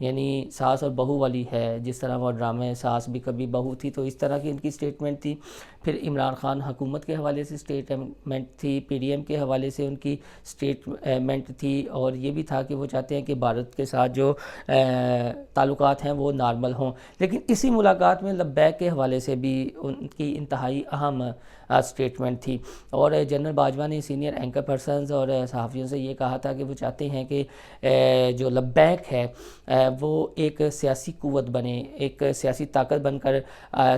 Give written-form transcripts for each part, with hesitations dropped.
یعنی ساس اور بہو والی ہے، جس طرح وہ ڈرامے ساس بھی کبھی بہو تھی، تو اس طرح کی ان کی سٹیٹمنٹ تھی۔ پھر عمران خان حکومت کے حوالے سے سٹیٹمنٹ تھی، پی ڈی ایم کے حوالے سے ان کی سٹیٹمنٹ تھی، اور یہ بھی تھا کہ وہ چاہتے ہیں کہ بھارت کے ساتھ جو تعلقات ہیں وہ نارمل ہوں۔ لیکن اسی ملاقات میں لبیک کے حوالے سے بھی ان کی انتہائی اہم سٹیٹمنٹ تھی، اور جنرل باجوہ نے سینئر اینکر پرسنز اور صحافیوں سے یہ کہا تھا کہ وہ چاہتے ہیں کہ جو لبیک ہے وہ ایک سیاسی قوت بنے، ایک سیاسی طاقت بن کر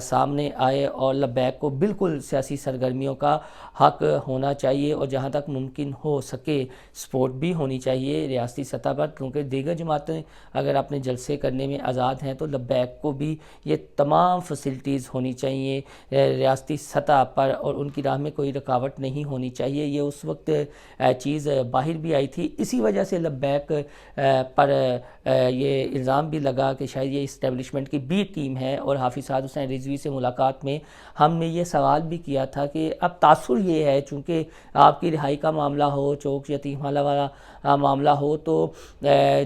سامنے آئے، اور لبیک کو بالکل سیاسی سرگرمیوں کا حق ہونا چاہیے، اور جہاں تک ممکن ہو سکے سپورٹ بھی ہونی چاہیے ریاستی سطح پر، کیونکہ دیگر جماعتیں اگر اپنے جلسے کرنے میں آزاد ہیں تو لبیک کو بھی یہ تمام فیسلٹیز ہونی چاہیے ریاستی سطح پر، اور ان کی راہ میں کوئی رکاوٹ نہیں ہونی چاہیے۔ یہ اس وقت چیز باہر بھی آئی تھی، اسی وجہ سے لبیک پر یہ الزام بھی لگا کہ شاید یہ اسٹیبلشمنٹ کی بی ٹیم ہے، اور حافظ سعد حسین رضوی سے ملاقات میں ہم نے یہ سوال بھی کیا تھا کہ اب تاثر یہ ہے چونکہ آپ کی رہائی کا معاملہ ہو، چوک یتیم خانہ والا معاملہ ہو، تو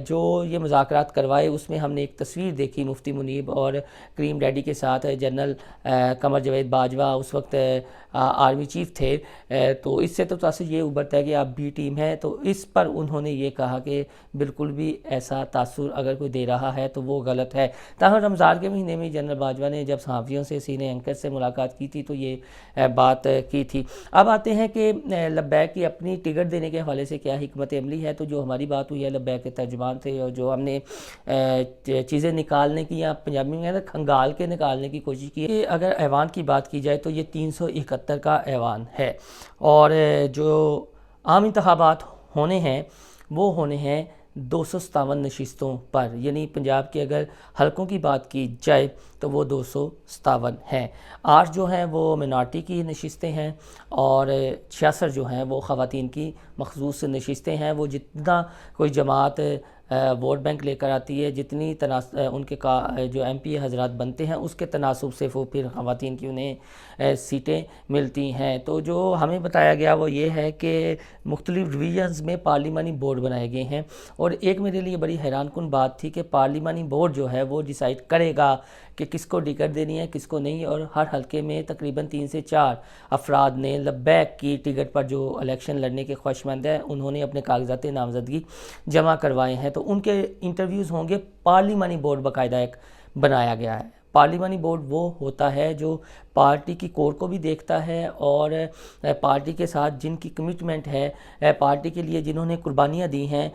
جو یہ مذاکرات کروائے اس میں ہم نے ایک تصویر دیکھی مفتی منیب اور کریم ڈیڈی کے ساتھ، جنرل قمر جاوید باجوہ اس وقت آرمی چیف تھے، تو اس سے تو تاثر یہ ابھرتا ہے کہ آپ بی ٹیم ہے، تو اس پر انہوں نے یہ کہا کہ بالکل بھی ایسا تاثر اگر کوئی دے رہا ہے تو وہ غلط ہے۔ تاہم رمضان کے مہینے میں جنرل باجوہ نے جب صحافیوں سے سینئر اینکر سے ملاقات کی تھی تو یہ بات کی تھی۔ اب آتے ہیں کہ لبیک کی اپنی ٹکٹ دینے کے حوالے سے کیا حکمت عملی ہے، تو جو ہماری بات ہوئی ہے لبیک کے ترجمان تھے، اور جو ہم نے چیزیں نکالنے کی، یا پنجابی میں کھنگال کے نکالنے کی کوشش کی ہے، اگر ایوان کی بات کی جائے تو یہ 371 کا ایوان ہے، اور جو عام انتخابات ہونے ہیں وہ ہونے ہیں 257 نشستوں پر، یعنی پنجاب کے اگر حلقوں کی بات کی جائے تو وہ 257 ہیں، 8 جو ہیں وہ منارٹی کی نشستیں ہیں، اور 66 جو ہیں وہ خواتین کی مخصوص نشستیں ہیں۔ وہ جتنا کوئی جماعت ووٹ بینک لے کر آتی ہے، جتنی ان کے جو ایم پی حضرات بنتے ہیں اس کے تناسب سے وہ پھر خواتین کی انہیں سیٹیں ملتی ہیں۔ تو جو ہمیں بتایا گیا وہ یہ ہے کہ مختلف ڈویژنز میں پارلیمانی بورڈ بنائے گئے ہیں، اور ایک میرے لیے بڑی حیران کن بات تھی کہ پارلیمانی بورڈ جو ہے وہ ڈیسائیڈ کرے گا کہ کس کو ٹکٹ دینی ہے کس کو نہیں، اور ہر حلقے میں تقریباً 3 سے 4 افراد نے لبیک کی ٹکٹ پر جو الیکشن لڑنے کے خواہشمند ہیں انہوں نے اپنے کاغذات نامزدگی جمع کروائے ہیں، تو ان کے انٹرویوز ہوں گے۔ پارلیمانی بورڈ باقاعدہ ایک بنایا گیا ہے۔ پارلیمانی بورڈ وہ ہوتا ہے جو پارٹی کی کور کو بھی دیکھتا ہے، اور پارٹی کے ساتھ جن کی کمٹمنٹ ہے، پارٹی کے لیے جنہوں نے قربانیاں دی ہیں،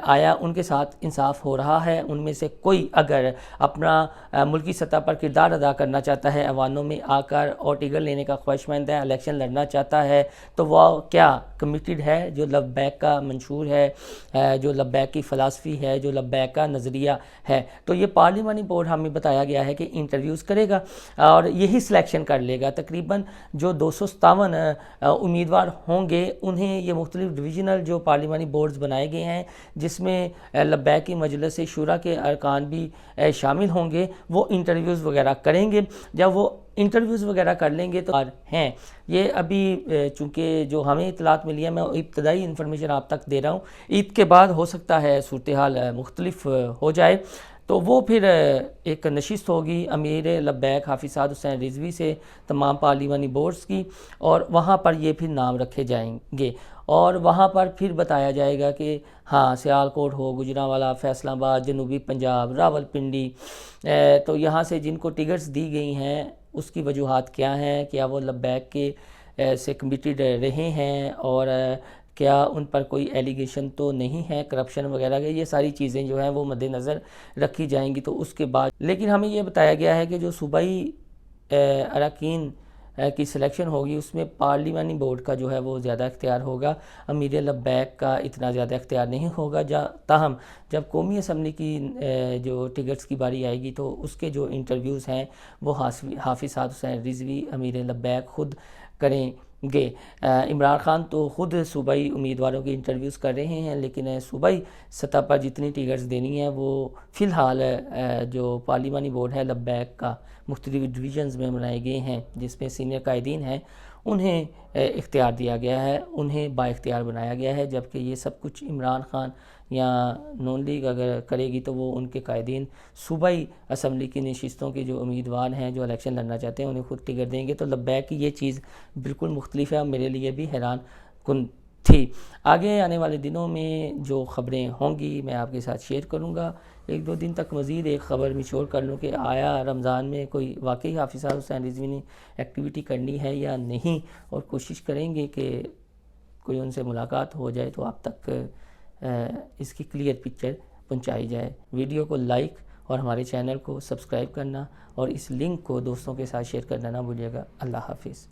آیا ان کے ساتھ انصاف ہو رہا ہے، ان میں سے کوئی اگر اپنا ملکی سطح پر کردار ادا کرنا چاہتا ہے، ایوانوں میں آ کر اور ٹکٹ لینے کا خواہشمند ہے، الیکشن لڑنا چاہتا ہے، تو وہ کیا کمیٹڈ ہے، جو لبیک کا منشور ہے، جو لبیک کی فلسفی ہے، جو لبیک کا نظریہ ہے، تو یہ پارلیمانی بورڈ ہمیں بتایا گیا ہے کہ انٹرویوز کرے گا اور یہی سلیکشن کر لے گا۔ تقریباً جو 257 امیدوار ہوں گے انہیں یہ مختلف ڈویژنل جو پارلیمانی بورڈز بنائے گئے ہیں، جس میں لبیک کی مجلس شورا کے ارکان بھی شامل ہوں گے، وہ انٹرویوز وغیرہ کریں گے۔ جب وہ انٹرویوز وغیرہ کر لیں گے تو ہیں یہ ابھی چونکہ جو ہمیں اطلاعات ملی ہے، میں ابتدائی انفارمیشن آپ تک دے رہا ہوں، عید کے بعد ہو سکتا ہے صورتحال مختلف ہو جائے، تو وہ پھر ایک نشست ہوگی امیر لبیک حافظ سعد حسین رضوی سے تمام پارلیمانی بورڈز کی، اور وہاں پر یہ پھر نام رکھے جائیں گے، اور وہاں پر پھر بتایا جائے گا کہ ہاں سیالکوٹ ہو، گجرانوالہ، فیصل آباد، جنوبی پنجاب، راول پنڈی، تو یہاں سے جن کو ٹکٹس دی گئی ہیں اس کی وجوہات کیا ہیں، کیا وہ لبیک کے سے کمیٹڈ رہے ہیں، اور کیا ان پر کوئی ایلیگیشن تو نہیں ہے کرپشن وغیرہ کے، یہ ساری چیزیں جو ہیں وہ مد نظر رکھی جائیں گی۔ تو اس کے بعد لیکن ہمیں یہ بتایا گیا ہے کہ جو صوبائی اراکین کی سلیکشن ہوگی اس میں پارلیمانی بورڈ کا جو ہے وہ زیادہ اختیار ہوگا، امیر لبیک کا اتنا زیادہ اختیار نہیں ہوگا۔ تاہم جب قومی اسمبلی کی جو ٹکٹس کی باری آئے گی تو اس کے جو انٹرویوز ہیں وہ حافظ سعد حسین رضوی امیر لبیک خود کریں گے۔ عمران خان تو خود صوبائی امیدواروں کے انٹرویوز کر رہے ہیں، لیکن صوبائی سطح پر جتنی ٹکٹس دینی ہیں وہ فی الحال جو پارلیمانی بورڈ ہے لبیک کا مختلف ڈویژنز میں بنائے گئے ہیں، جس میں سینئر قائدین ہیں انہیں اختیار دیا گیا ہے، انہیں با اختیار بنایا گیا ہے، جبکہ یہ سب کچھ عمران خان یا نون لیگ اگر کرے گی تو وہ ان کے قائدین صوبائی اسمبلی کی نشستوں کے جو امیدوار ہیں جو الیکشن لڑنا چاہتے ہیں انہیں خود ٹکٹ دیں گے۔ تو لبیک کی یہ چیز بالکل مختلف ہے اور میرے لیے بھی حیران کن تھی۔ آگے آنے والے دنوں میں جو خبریں ہوں گی میں آپ کے ساتھ شیئر کروں گا۔ ایک دو دن تک مزید ایک خبر میچور کر لوں کہ آیا رمضان میں کوئی واقعی حافظ حسین رضوی نے ایکٹیویٹی کرنی ہے یا نہیں، اور کوشش کریں گے کہ کوئی ان سے ملاقات ہو جائے تو آپ تک اس کی کلیئر پکچر پہنچائی جائے۔ ویڈیو کو لائک اور ہمارے چینل کو سبسکرائب کرنا اور اس لنک کو دوستوں کے ساتھ شیئر کرنا نہ بھولیے گا۔ اللہ حافظ۔